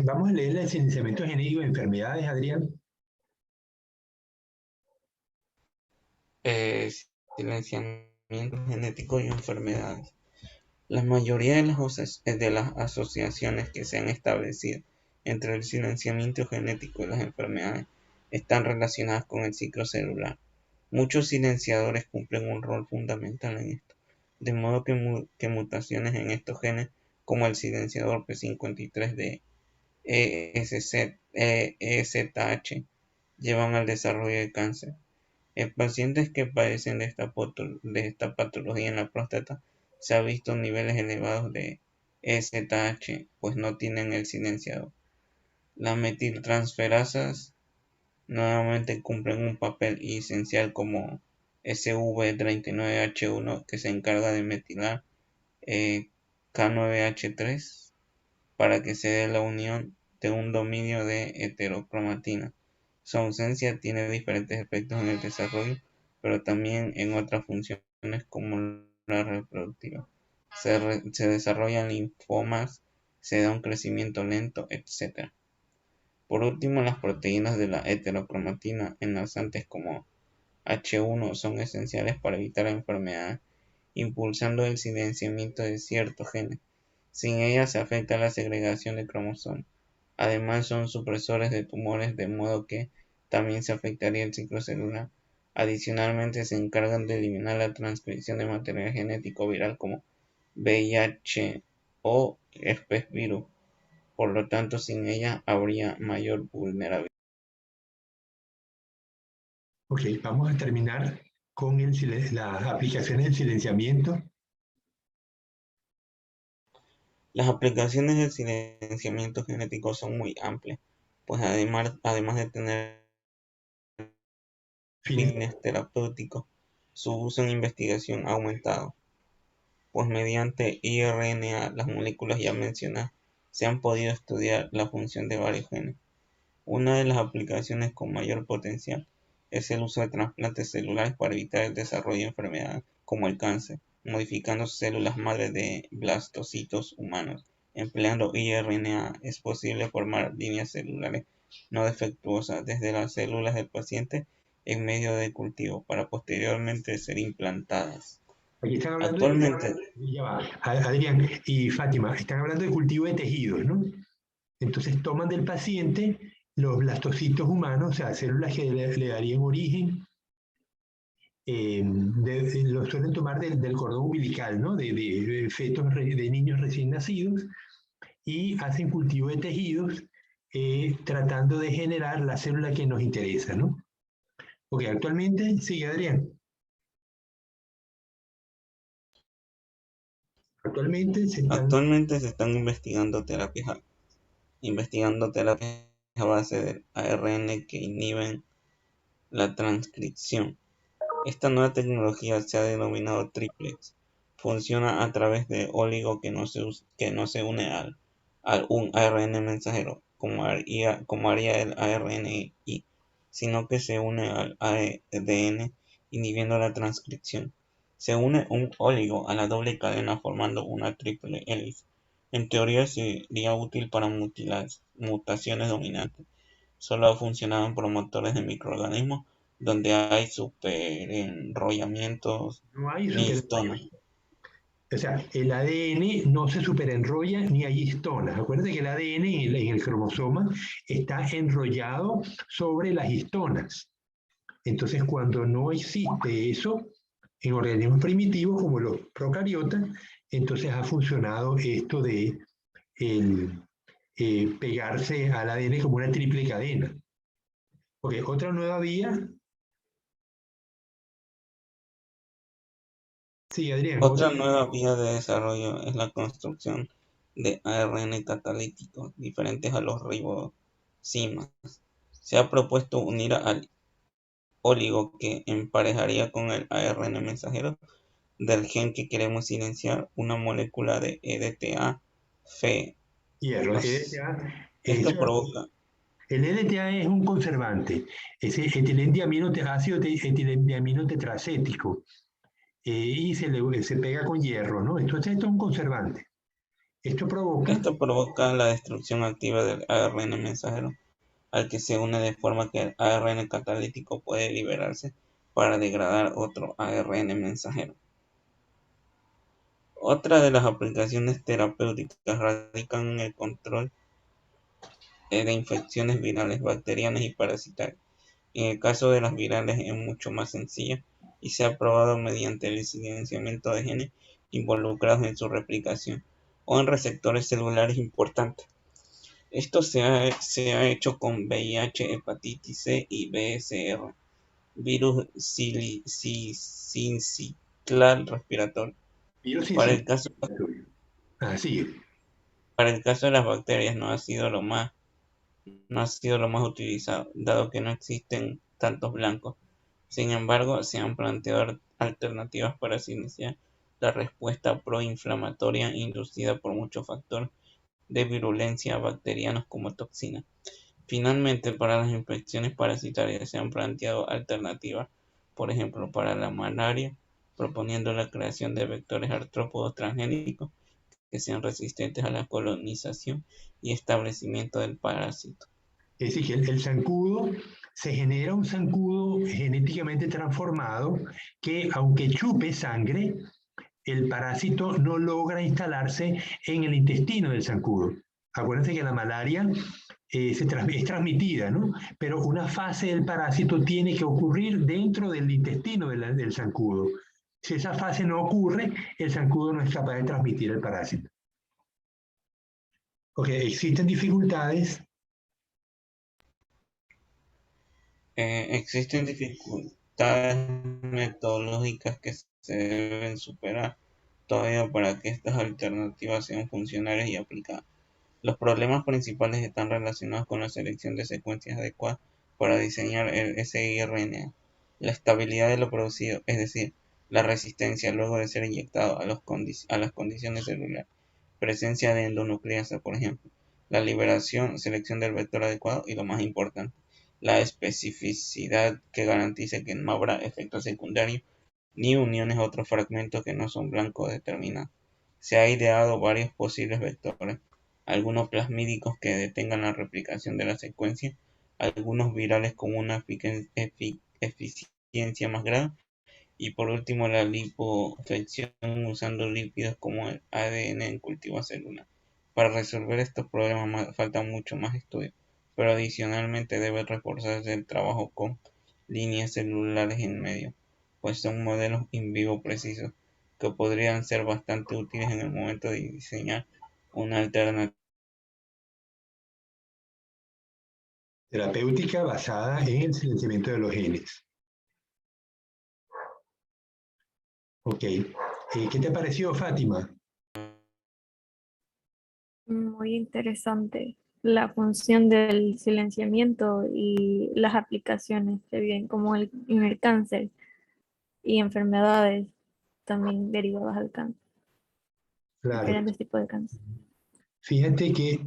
[SPEAKER 3] Vamos a leer el silenciamiento genético de enfermedades, Adrián.
[SPEAKER 2] Silenciamiento genético y enfermedades. La mayoría de las asociaciones que se han establecido entre el silenciamiento genético y las enfermedades están relacionadas con el ciclo celular. Muchos silenciadores cumplen un rol fundamental en esto, de modo que mutaciones en estos genes, como el silenciador P53 de EZH, llevan al desarrollo de cáncer. En pacientes que padecen de esta patología en la próstata, se ha visto niveles elevados de EZH, pues no tienen el silenciador. Las metiltransferasas nuevamente cumplen un papel esencial como SV39H1, que se encarga de metilar K9H3 para que se dé la unión de un dominio de heterocromatina. Su ausencia tiene diferentes efectos en el desarrollo, pero también en otras funciones como la reproductiva. Se desarrollan linfomas, se da un crecimiento lento, etc. Por último, las proteínas de la heterocromatina enlazantes como H1 son esenciales para evitar enfermedades, impulsando el silenciamiento de ciertos genes. Sin ellas se afecta la segregación de cromosomas. Además son supresores de tumores, de modo que también se afectaría el ciclo celular. Adicionalmente se encargan de eliminar la transcripción de material genético viral como VIH o herpes virus. Por lo tanto, sin ella habría mayor vulnerabilidad.
[SPEAKER 3] Ok, vamos a terminar con las aplicaciones del silenciamiento.
[SPEAKER 2] Las aplicaciones del silenciamiento genético son muy amplias, pues además de tener fines terapéuticos, su uso en investigación ha aumentado, pues mediante IRNA, las moléculas ya mencionadas, se han podido estudiar la función de varios genes. Una de las aplicaciones con mayor potencial es el uso de trasplantes celulares para evitar el desarrollo de enfermedades como el cáncer, modificando células madre de blastocitos humanos. Empleando IRNA es posible formar líneas celulares no defectuosas desde las células del paciente en medio de cultivo para posteriormente ser implantadas.
[SPEAKER 3] Aquí están hablando
[SPEAKER 2] Actualmente,
[SPEAKER 3] ya va, Adrián y Fátima, están hablando de cultivo de tejidos, ¿no? Entonces toman del paciente los blastocitos humanos, o sea, células que le darían origen lo suelen tomar del cordón umbilical, ¿no? De fetos, de niños recién nacidos, y hacen cultivo de tejidos tratando de generar la célula que nos interesa, ¿no? Ok, actualmente, sí, Adrián.
[SPEAKER 2] Actualmente se están investigando terapias a base del ARN que inhiben la transcripción. Esta nueva tecnología se ha denominado triplex. Funciona a través de oligo que no se une a un ARN mensajero, como haría el ARNI, sino que se une al ADN inhibiendo la transcripción. Se une un oligo a la doble cadena formando una triple hélice. En teoría sería útil para mutaciones dominantes. Solo ha funcionado en promotores de microorganismos donde hay superenrollamientos
[SPEAKER 3] No hay
[SPEAKER 2] ni
[SPEAKER 3] superenrollamiento.
[SPEAKER 2] histonas.
[SPEAKER 3] O sea, el ADN no se superenrolla ni hay histonas. Acuérdense que el ADN en el cromosoma está enrollado sobre las histonas. Entonces, cuando no existe eso en organismos primitivos como los procariotas, entonces ha funcionado esto de el, pegarse al ADN como una triple cadena. Ok, otra nueva vía. Sí, Adrián,
[SPEAKER 2] Otra nueva vía de desarrollo es la construcción de ARN catalíticos diferentes a los ribosimas. Se ha propuesto unir al oligo que emparejaría con el ARN mensajero del gen que queremos silenciar una molécula de EDTA-Fe.
[SPEAKER 3] hierro.
[SPEAKER 2] Esto provoca
[SPEAKER 3] El EDTA es un conservante, es ácido etilendiamino tetracético, y se pega con hierro, ¿no? Entonces esto es un conservante. Esto provoca,
[SPEAKER 2] Esto provoca la destrucción activa del ARN mensajero, al que se une de forma que el ARN catalítico puede liberarse para degradar otro ARN mensajero. Otra de las aplicaciones terapéuticas radica en el control de infecciones virales, bacterianas y parasitarias. En el caso de las virales es mucho más sencilla y se ha probado mediante el silenciamiento de genes involucrados en su replicación o en receptores celulares importantes. Esto se ha hecho con VIH, hepatitis C y BSR, virus sincicial respiratorio.
[SPEAKER 3] virus
[SPEAKER 2] Para el caso,
[SPEAKER 3] incitatorio. Así.
[SPEAKER 2] para el caso de las bacterias no ha sido lo más utilizado, dado que no existen tantos blancos. Sin embargo, se han planteado alternativas para iniciar la respuesta proinflamatoria inducida por muchos factores de virulencia bacterianos como toxinas. Finalmente, para las infecciones parasitarias se han planteado alternativas, por ejemplo, para la malaria, proponiendo la creación de vectores artrópodos transgénicos que sean resistentes a la colonización y establecimiento del parásito.
[SPEAKER 3] Es decir, que el zancudo, se genera un zancudo genéticamente transformado que, aunque chupe sangre, el parásito no logra instalarse en el intestino del zancudo. Acuérdense que la malaria es transmitida, ¿no? Pero una fase del parásito tiene que ocurrir dentro del intestino del zancudo. Si esa fase no ocurre, el zancudo no es capaz de transmitir el parásito. Ok, existen dificultades.
[SPEAKER 2] Existen dificultades metodológicas que se deben superar todavía para que estas alternativas sean funcionales y aplicadas. Los problemas principales están relacionados con la selección de secuencias adecuadas para diseñar el siRNA, la estabilidad de lo producido, es decir, la resistencia luego de ser inyectado a las condiciones celulares, presencia de endonucleasa, por ejemplo, la selección del vector adecuado y, lo más importante, la especificidad que garantice que no habrá efectos secundarios ni uniones a otros fragmentos que no son blancos determinados. Se ha ideado varios posibles vectores, algunos plasmídicos que detengan la replicación de la secuencia, algunos virales con una eficiencia más grande y por último la liposucción usando lípidos como el ADN en cultivo celular. Para resolver estos problemas falta mucho más estudio, pero adicionalmente debe reforzarse el trabajo con líneas celulares en medio, pues son modelos in vivo precisos que podrían ser bastante útiles en el momento de diseñar una alternativa
[SPEAKER 3] terapéutica basada en el silenciamiento de los genes. Ok. ¿Qué te pareció, Fátima?
[SPEAKER 4] Muy interesante la función del silenciamiento y las aplicaciones que vienen como en el cáncer y enfermedades también derivadas al cáncer,
[SPEAKER 3] Claro.
[SPEAKER 4] diferentes tipos de cáncer.
[SPEAKER 3] Fíjate que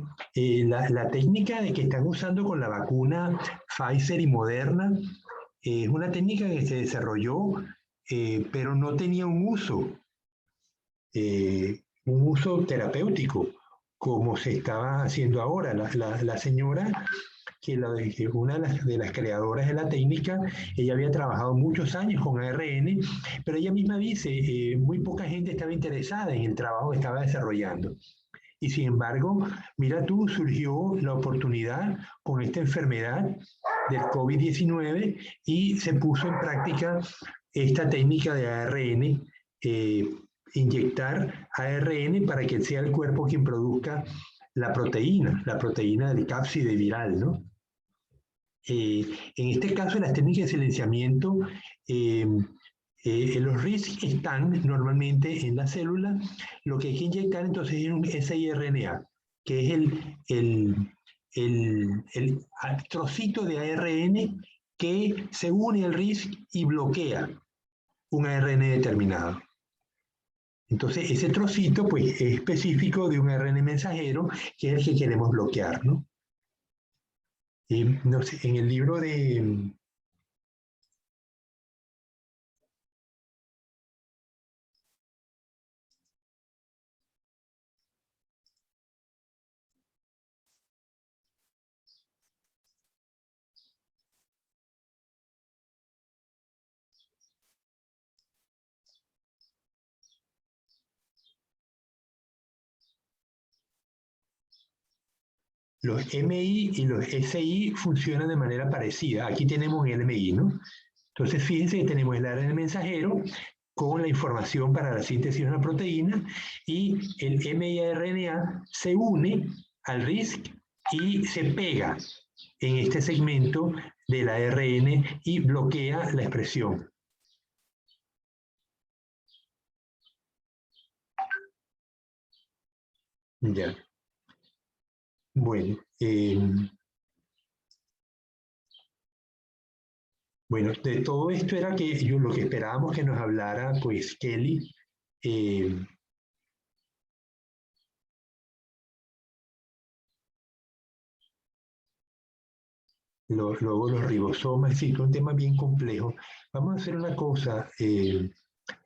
[SPEAKER 3] la técnica de que están usando con la vacuna Pfizer y Moderna es una técnica que se desarrolló, pero no tenía un uso terapéutico como se está haciendo ahora. La señora, que una de las creadoras de la técnica, ella había trabajado muchos años con ARN, pero ella misma dice, muy poca gente estaba interesada en el trabajo que estaba desarrollando. Y sin embargo, mira tú, surgió la oportunidad con esta enfermedad del COVID-19 y se puso en práctica esta técnica de ARN, inyectar ARN para que sea el cuerpo quien produzca la proteína del cápside viral, ¿no? En este caso, las técnicas de silenciamiento, los RISC están normalmente en la célula. Lo que hay que inyectar entonces es un siRNA, que es el trocito de ARN que se une al RISC y bloquea un ARN determinado. Entonces, ese trocito pues, es específico de un ARN mensajero, que es el que queremos bloquear, ¿no? No sé, en el libro de... Los MI y los SI funcionan de manera parecida. Aquí tenemos el MI, ¿no? Entonces, fíjense que tenemos el ARN mensajero con la información para la síntesis de una proteína y el miRNA se une al RISC y se pega en este segmento del ARN y bloquea la expresión. Ya. Bueno, bueno, de todo esto era que lo que esperábamos que nos hablara, pues, Kelly. Luego los ribosomas, sí, es un tema bien complejo. Vamos a hacer una cosa,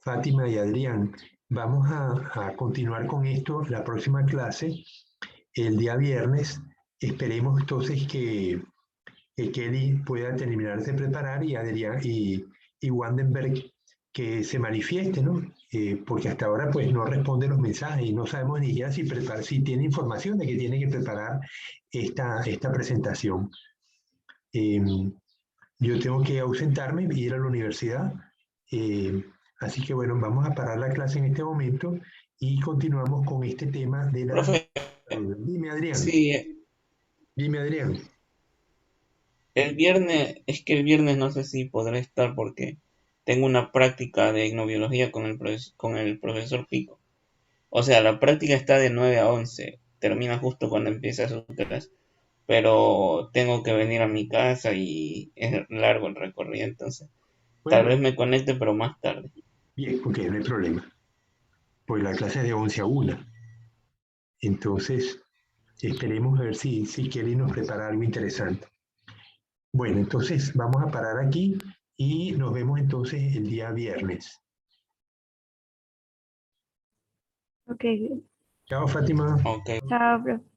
[SPEAKER 3] Fátima y Adrián, vamos a continuar con esto la próxima clase, el día viernes. Esperemos entonces que Kelly pueda terminar de preparar y Adrián y Wandenberg que se manifieste, ¿no? Porque hasta ahora pues no responde los mensajes y no sabemos ni ya si tiene información de que tiene que preparar esta presentación. Yo tengo que ausentarme y ir a la universidad. Así que bueno, vamos a parar la clase en este momento y continuamos con este tema de la...
[SPEAKER 2] Profe,
[SPEAKER 3] Dime, Adrián.
[SPEAKER 2] sí,
[SPEAKER 3] Dime, Adrián.
[SPEAKER 2] el viernes no sé si podré estar porque tengo una práctica de ignobiología con el profesor Pico. O sea, la práctica está de 9 a 11, termina justo cuando empieza su clase, pero tengo que venir a mi casa y es largo el recorrido, entonces tal
[SPEAKER 3] Bueno,
[SPEAKER 2] vez me conecte, pero más tarde.
[SPEAKER 3] bien, ok, no hay problema. Pues la clase es de 11 a 1. Entonces, esperemos a ver si Kelly nos prepara algo interesante. Bueno, entonces vamos a parar aquí y nos vemos entonces el día viernes.
[SPEAKER 4] Ok,
[SPEAKER 3] Chao, Fátima.
[SPEAKER 2] Ok.
[SPEAKER 4] chao, profe.